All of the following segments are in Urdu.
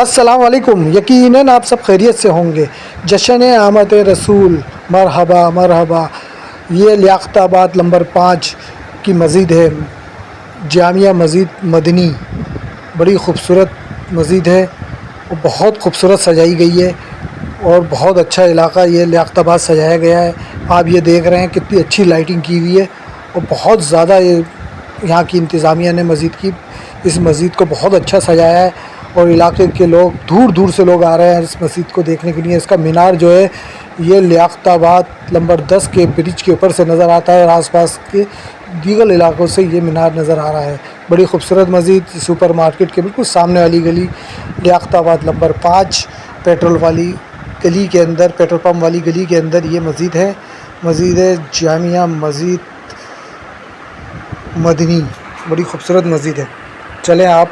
السلام علیکم. یقیناً آپ سب خیریت سے ہوں گے. جشن آمد رسول مرحبا مرحبا. یہ لیاقت آباد نمبر 5 کی مسجد ہے، جامعہ مسجد مدنی. بڑی خوبصورت مسجد ہے اور بہت خوبصورت سجائی گئی ہے اور بہت اچھا علاقہ یہ لیاقت آباد سجایا گیا ہے. آپ یہ دیکھ رہے ہیں کتنی اچھی لائٹنگ کی ہوئی ہے اور بہت زیادہ یہاں کی انتظامیہ نے اس مسجد کو بہت اچھا سجایا ہے اور علاقے کے لوگ دور دور سے لوگ آ رہے ہیں اس مسجد کو دیکھنے کے لیے. اس کا مینار جو ہے یہ لیاقت آباد نمبر 10 کے برج کے اوپر سے نظر آتا ہے اور آس پاس کے دیگر علاقوں سے یہ مینار نظر آ رہا ہے. بڑی خوبصورت مسجد، سپر مارکیٹ کے بالکل سامنے والی گلی، لیاقت آباد نمبر 5 پیٹرول والی گلی کے اندر، پیٹرول پمپ والی گلی کے اندر یہ مسجد ہے. مسجد جامعہ مسجد مدنی. بڑی خوبصورت مسجد ہے. چلیں آپ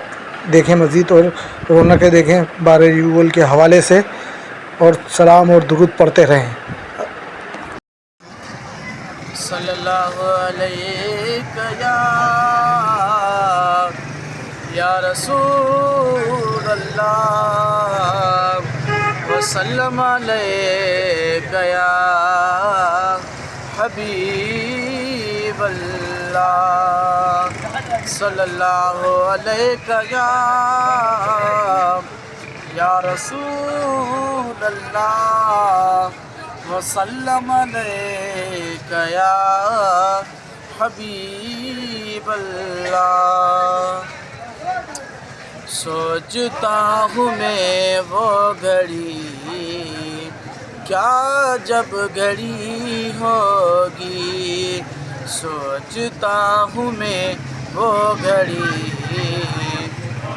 دیکھیں مسجد اور رونقیں دیکھیں بارہ ربیع کے حوالے سے، اور سلام اور درود پڑھتے رہیں. صلی اللہ علیہ یا رسول اللہ وسلم علیک یا حبیب اللہ. صلی اللہ علیہ یا رسول اللہ وسلم علیک یا حبیب اللہ. سوچتا ہوں میں وہ گھڑی کیا جب گھڑی ہوگی. سوچتا ہوں میں وہ گھڑی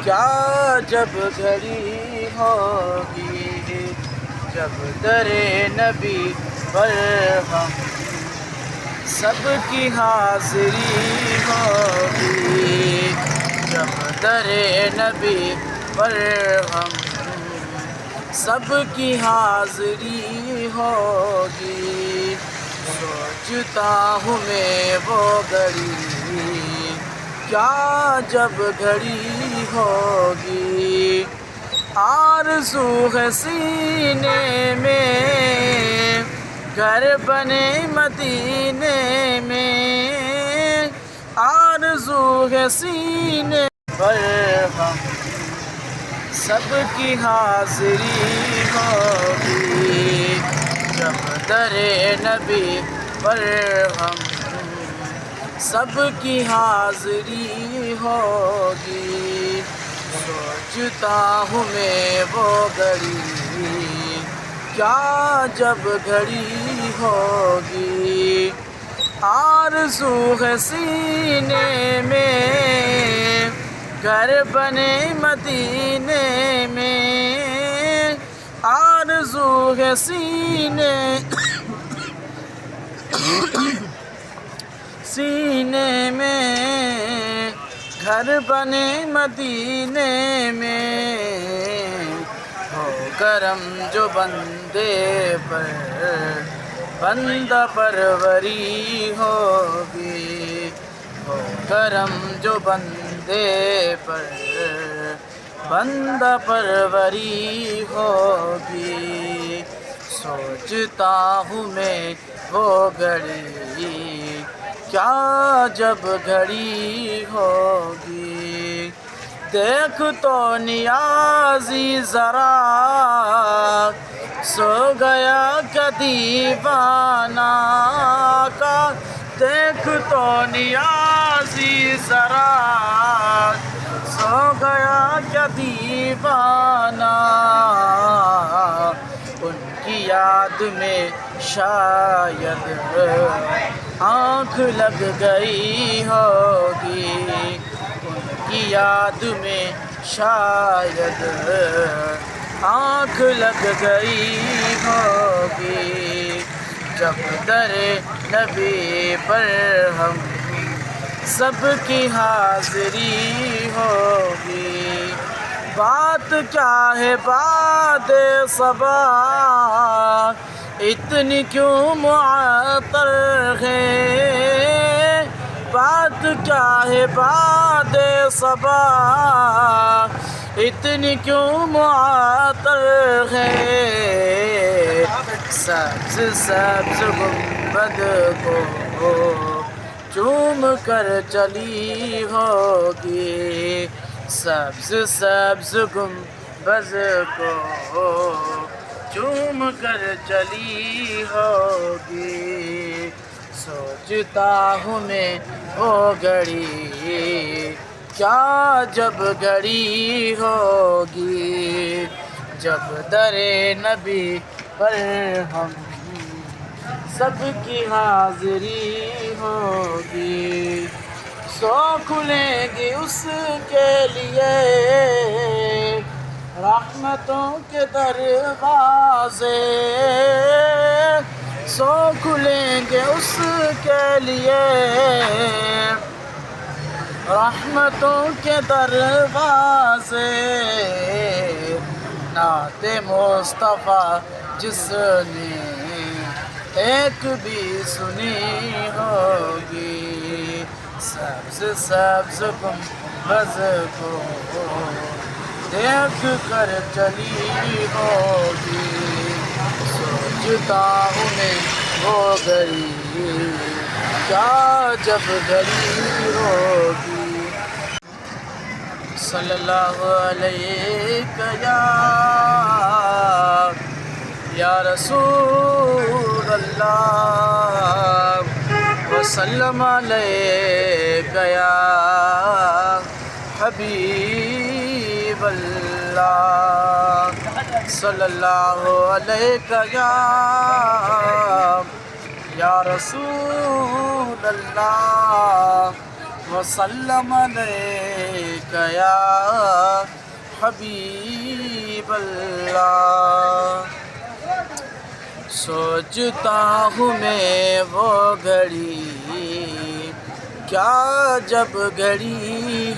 کیا جب گھڑی ہوگی. جب در نبی پر ہم سب کی حاضری ہوگی. جب در نبی پر ہم سب کی حاضری ہوگی. سوچتا ہوں میں وہ گھڑی کیا جب گھڑی ہوگی. آرزو ہے سینے میں گھر بنے مدینے میں. آرزو ہے سینے پر ہم سب کی حاضری ہوگی. جب در نبی پر ہم سب کی حاضری ہوگی. سوچتا ہوں میں وہ گھڑی کیا جب گھڑی ہوگی. آرزو ہے سینے میں گھر بنے مدینے میں. آرزو ہے سینے میں گھر بنے مدینے میں. ہو کرم جو بندے پر بندہ پروری ہوگی. ہو کرم جو بندے پر بندہ پروری ہوگی. سوچتا ہوں میں وہ گھڑی کیا جب گھڑی ہوگی. دیکھ تو نیازی ذرا سو گیا کیا دیوانہ کا. دیکھ تو نیازی ذرا سو گیا کیا دیوانہ. ان کی یاد میں شاید آنکھ لگ گئی ہوگی. ان کی یاد میں شاید آنکھ لگ گئی ہوگی. جب در نبی پر ہم سب کی حاضری ہوگی. بات کیا ہے باد صبا اتنی کیوں معطر ہے. بات کیا ہے باد صبا اتنی کیوں معطر ہے سبز سبز گنبد کو چوم کر چلی ہوگی سبز سبز گنبد کو چوم کر چلی ہوگی سوچتا ہوں میں وہ گھڑی کیا جب گھڑی ہوگی جب در نبی پر ہم سب کی حاضری ہوگی سو کھلیں گی اس کے لیے رحمتوں کے دروازے سو کھلیں گے اس کے لیے رحمتوں کے دروازے نعت مصطفیٰ جس نے ایک بھی سنی ہوگی سبز سبز گنبد کو دیکھ کر چلی ہوگی سوچتا ہوں میں وہ گھڑی کیا جب گھڑی ہوگی صلی اللہ علیہ یا رسول اللہ وسلم علیک یا حبیب اللہ صلی اللہ علیہ یا رسول اللہ وسلم علیک یا حبیب اللہ سوچتا ہوں میں وہ گھڑی کیا جب گھڑی